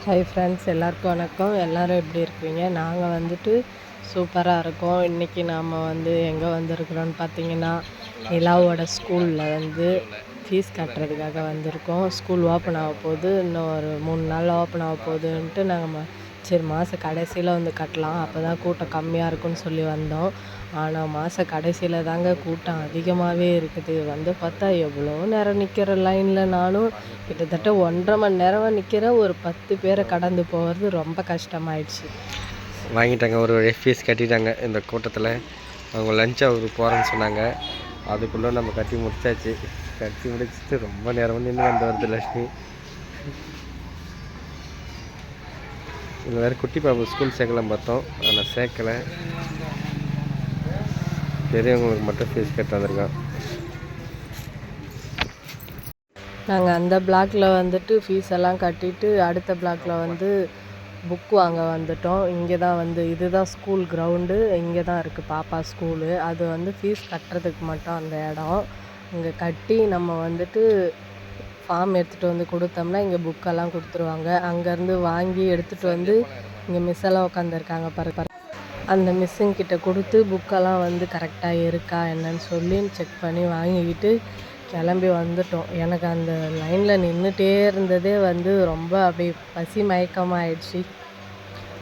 Hi friends, எல்லாருக்கும் வணக்கம். எல்லோரும் எப்படி இருக்கிறீங்க? நாங்கள் வந்துட்டு சூப்பராக இருக்கோம். இன்றைக்கி நாம் எங்கே வந்திருக்கிறோன்னு பார்த்தீங்கன்னா, நிலாவோட ஸ்கூலில் ஃபீஸ் கட்டுறதுக்காக வந்திருக்கோம். ஸ்கூல் ஓப்பன் ஆக போகுது, இன்னும் ஒரு 3 நாளில் ஓப்பன் ஆக போகுதுன்ட்டு நாங்கள் சரி மாத கடைசியில் கட்டலாம், அப்போ தான் கூட்டம் கம்மியாக இருக்குன்னு சொல்லி வந்தோம். ஆனால் மாத கடைசியில் தாங்க கூட்டம் அதிகமாகவே இருக்குது. பார்த்தா எவ்வளோ நேரம் நிற்கிற லைனில் நானும் கிட்டத்தட்ட 1.5 மணி நேரமாக நிற்கிறேன். ஒரு 10 பேரை கடந்து போகிறது ரொம்ப கஷ்டமாயிடுச்சு. வாங்கிட்டாங்க, ஒரு ஃபீஸ் கட்டிட்டாங்க. இந்த கூட்டத்தில் அவங்க லஞ்ச் அவர் போகிறேன்னு சொன்னாங்க. அதுக்குள்ளே நம்ம கட்டி முடிச்சாச்சு. கட்டி முடிச்சுட்டு ரொம்ப நேரம் நின்று வருது லட்சுமி. இதில் வேறு குட்டி பாபு ஸ்கூல் சேர்க்கலாம் பார்த்தோம், ஆனால் சேர்க்கலை. பெரியவங்களுக்கு மட்டும் ஃபீஸ் கட்ட வந்திருக்கோம். நாங்கள் அந்த பிளாக்கில் ஃபீஸ் எல்லாம் கட்டிட்டு அடுத்த பிளாக்கில் புக் வாங்க வந்துட்டோம். இங்கே தான் இதுதான் ஸ்கூல் கிரவுண்டு. இங்கே தான் இருக்குது பாப்பா ஸ்கூலு. அது ஃபீஸ் கட்டுறதுக்கு மட்டும் அந்த இடம். இங்கே கட்டி நம்ம ஃபார்ம் எடுத்துகிட்டு கொடுத்தோம்னா இங்கே புக்கெல்லாம் கொடுத்துருவாங்க. அங்கேருந்து வாங்கி எடுத்துகிட்டு இங்கே மிஸ்ஸெல்லாம் உட்காந்துருக்காங்க பாரு. அந்த மிஸ்ஸுங்கிட்ட கொடுத்து புக்கெல்லாம் கரெக்டாக இருக்கா என்னன்னு சொல்லி செக் பண்ணி வாங்கிக்கிட்டு கிளம்பி வந்துட்டோம். எனக்கு அந்த லைனில் நின்றுட்டே இருந்ததே ரொம்ப அப்படியே பசி மயக்கமாகிடுச்சு.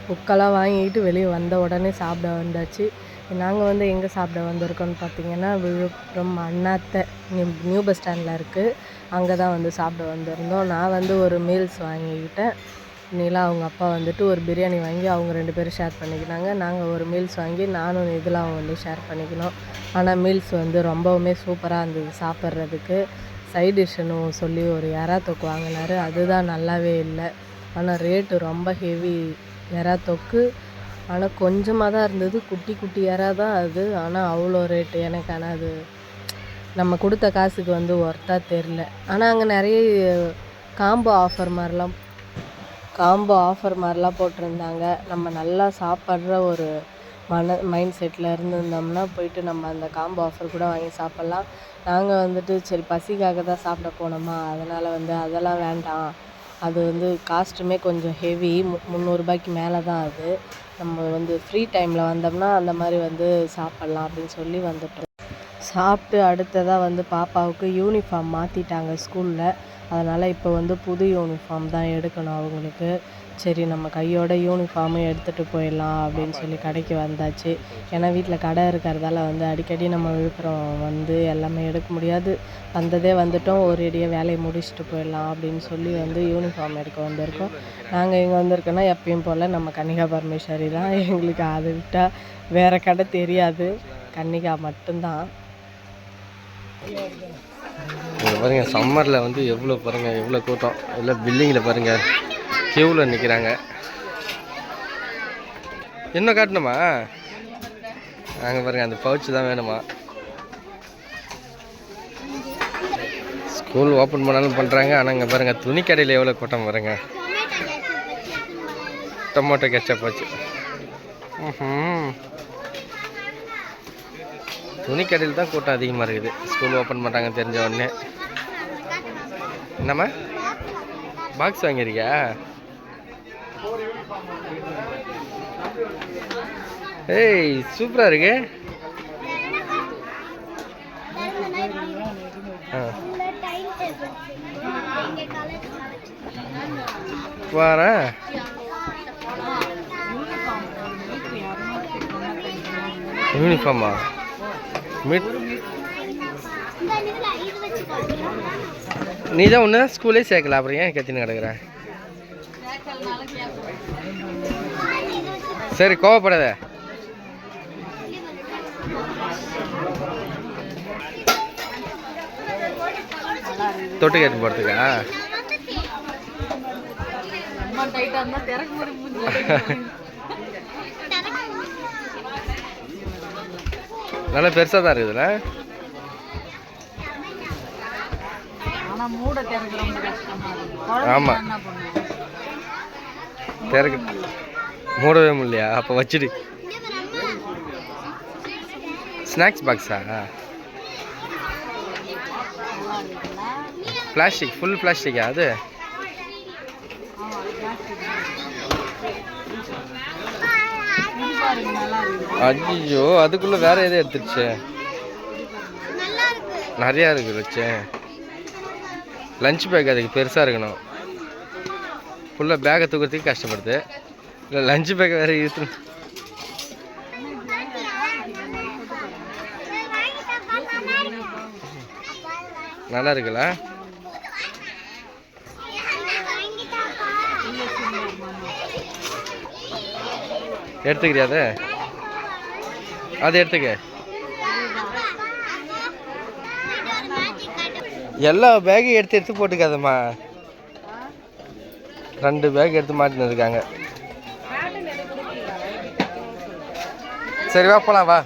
புக்கெல்லாம் வாங்கிக்கிட்டு வெளியே வந்த உடனே சாப்பிட வந்தாச்சு. நாங்கள் எங்கே சாப்பிட வந்திருக்கோன்னு பார்த்தீங்கன்னா, விழுப்புரம் அண்ணாத்தை நியூ பஸ் ஸ்டாண்டில் இருக்குது. அங்கே தான் சாப்பிட வந்திருந்தோம். நான் ஒரு மீல்ஸ் வாங்கிக்கிட்டேன். நிலா அவங்க அப்பா ஒரு பிரியாணி வாங்கி அவங்க 2 பேரும் ஷேர் பண்ணிக்கினாங்க. நாங்கள் ஒரு மீல்ஸ் வாங்கி நானும் இதெல்லாம் ஷேர் பண்ணிக்கணும். ஆனால் மீல்ஸ் ரொம்பவுமே சூப்பராக இருந்தது சாப்பிட்றதுக்கு. சைட் டிஷ்ஷுன்னு சொல்லி ஒரு எறா தொக்கு வாங்கினார். அதுதான் நல்லாவே இல்லை. ஆனால் ரேட்டு ரொம்ப ஹெவி எறா தொக்கு. ஆனால் கொஞ்சமாக தான் இருந்தது, குட்டி குட்டி எறா தான் அது. ஆனால் அவ்வளோ ரேட்டு எனக்கு. ஆனால் அது நம்ம கொடுத்த காசுக்கு ஒர்த்தாக தெரில. ஆனால் அங்கே நிறைய காம்போ ஆஃபர் மாதிரிலாம் போட்டிருந்தாங்க. நம்ம நல்லா சாப்பிட்ற ஒரு மைண்ட் செட்டில் இருந்திருந்தோம்னா போயிட்டு நம்ம அந்த காம்போ ஆஃபர் கூட வாங்கி சாப்பிட்லாம். நாங்கள் சரி பசிக்காக தான் சாப்பிட போனோமா, அதனால் அதெல்லாம் வேண்டாம். அது காஸ்ட்டுமே கொஞ்சம் ஹெவி, 300 ரூபாய்க்கு மேலே தான் அது. நம்ம ஃப்ரீ டைமில் வந்தோம்னா அந்த மாதிரி சாப்பிட்லாம் அப்படின்னு சொல்லி வந்துட்டோம். சாப்பிட்டு அடுத்ததாக பாப்பாவுக்கு யூனிஃபார்ம் மாற்றிட்டாங்க ஸ்கூலில். அதனால் இப்போ புது யூனிஃபார்ம் தான் எடுக்கணும் அவங்களுக்கு. சரி நம்ம கையோட யூனிஃபார்மும் எடுத்துகிட்டு போயிடலாம் அப்படின்னு சொல்லி கடைக்கு வந்தாச்சு. ஏன்னா வீட்டில் கடை இருக்கிறதால அடிக்கடி நம்ம விழுப்புரம் எல்லாமே எடுக்க முடியாது. வந்ததே வந்துட்டோம், ஒரேடியாக வேலையை முடிச்சுட்டு போயிடலாம் அப்படின்னு சொல்லி யூனிஃபார்ம் எடுக்க வந்திருக்கோம். நாங்கள் இங்கே வந்திருக்கோன்னா எப்பயும் போல் நம்ம கன்னிகா பரமேஸ்வரி தான். எங்களுக்கு அதை விட்டால் வேறு கடை தெரியாது, கன்னிகா மட்டும்தான். இங்கே பாருங்கள், சம்மரில் எவ்வளோ பாருங்கள், எவ்வளோ கூட்டம். எல்லாம் பில்டிங்கில் பாருங்கள், க்யூவில் நிற்கிறாங்க. இன்னும் காட்டணுமா? நாங்கள் பாருங்கள், அந்த பவுச்சு தான் வேணுமா? ஸ்கூல் ஓப்பன் பண்ணாலும் பண்ணுறாங்க. ஆனால் இங்கே பாருங்கள், துணி கடையில் எவ்வளோ கூட்டம் பாருங்கள். டொமேட்டோ கெச்சப் வச்சு துணி கடையில் தான் கூட்டம் அதிகமாக இருக்குது. ஸ்கூல் ஓப்பன் பண்ணுறாங்க தெரிஞ்ச உடனே. என்னம்மா பாக்ஸ் வாங்கியிருக்கியா? ஏய் சூப்பராக இருக்கு. வரேன். யூனிஃபார்மா? நீ தான் ஒன்று ஸ்கூலே சேர்க்கல, அப்புறம் ஏன் கத்தின்னு கிடக்குறேன்? சரி கோவப்படாத. தொட்டு கேட்டு போகிறதுக்கா? நல்லா பெருசாக தான் இருக்குதுல்ல. ஆமாம், திறக்கு மூடவே முடியலையா? அப்போ வச்சுடு. ஸ்நாக்ஸ் பாக்ஸா? பிளாஸ்டிக், ஃபுல் பிளாஸ்டிக்கா அது? ஐயோ அதுக்குள்ளே வேற எதுவும் எடுத்துருச்சு. நிறையா இருக்குது வச்சு. லஞ்ச் பேக் அதுக்கு பெருசாக இருக்கணும். ஃபுல்லாக பேக்கை தூக்கிறதுக்கு கஷ்டப்படுது. இல்லை லஞ்ச் பேக் வேறு இழுத்து. நல்லா இருக்குல்ல? எடுத்துக்கிறியா அது? அது எடுத்துக்க. எல்லா பேக்கையும் எடுத்து எடுத்து போட்டுக்காதம்மா. 2 பேக் எடுத்து மாட்டின்னு இருக்காங்க. சரி வா போகலாம் வா.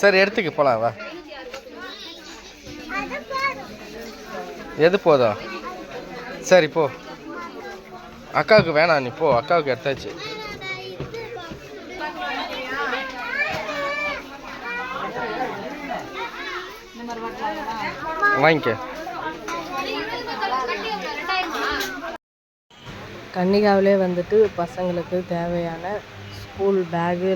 சரி எடுத்துக்க போகலாம் வா. எது போதும்? சரி போ. அக்காவுக்கு வேணாம் நீ போ. அக்காவுக்கு எடுத்தாச்சு. வாங்கிக்க. கன்னிகாவிலே வந்துட்டு பசங்களுக்கு தேவையான school bag,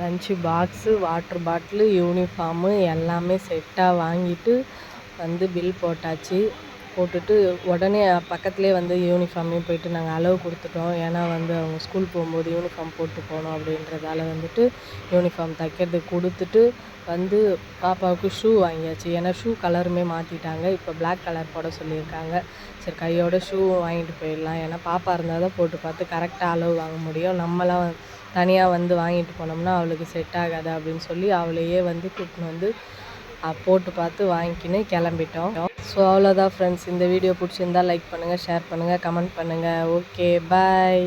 lunch box, water bottle, uniform எல்லாமே செட்டாக வாங்கிட்டு வந்து பில் போட்டாச்சு. போட்டுட்டு உடனே பக்கத்துலேயே வந்து யூனிஃபார்மையும் போயிட்டு நாங்கள் அளவு கொடுத்துட்டோம். ஏன்னா வந்து அவங்க ஸ்கூல் போகும்போது யூனிஃபார்ம் போட்டு போகணும் அப்படின்றதால வந்துட்டு யூனிஃபார்ம் தைக்கிறதுக்கு கொடுத்துட்டு வந்து பாப்பாவுக்கு ஷூ வாங்கியாச்சு. ஏன்னா ஷூ கலருமே மாற்றிட்டாங்க. இப்போ பிளாக் கலர் போட சொல்லியிருக்காங்க. சரி கையோட ஷூ வாங்கிட்டு போயிடலாம். ஏன்னா பாப்பா இருந்தால் தான் போட்டு பார்த்து கரெக்டாக அளவு வாங்க முடியும். நம்மளாம் தனியாக வந்து வாங்கிட்டு போனோம்னா அவளுக்கு செட் ஆகாது அப்படின்னு சொல்லி அவளையே வந்து கூட்டின்னு வந்து போட்டு பார்த்து வாங்கிக்கின்னு கிளம்பிட்டோம். ஸோ அவ்வளோதான் ஃப்ரெண்ட்ஸ். இந்த வீடியோ பிடிச்சிருந்தா லைக் பண்ணுங்கள், ஷேர் பண்ணுங்கள், கமெண்ட் பண்ணுங்கள். Okay bye.